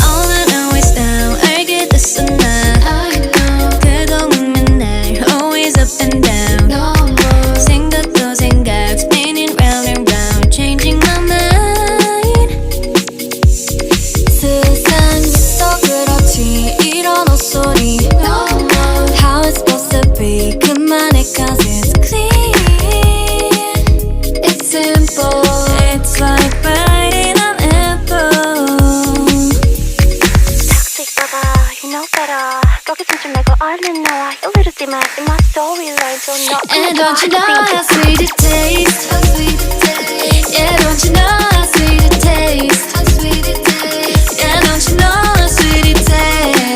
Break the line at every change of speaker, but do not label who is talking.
All I know is now 알게 됐어 나 그동안 맨날 always up and down 생각도 생각 spinning round and round changing my mind 세상에서 그렇지 이런 헛소리 How it's supposed to be 그만해 cause it's clean It's simple It's like biting an apple
Toxic brother, you know better 거기선 좀 말고 얼른 나와 이러지 마 in my storyline so no
And don't you know how sweet it tastes Yeah, don't you know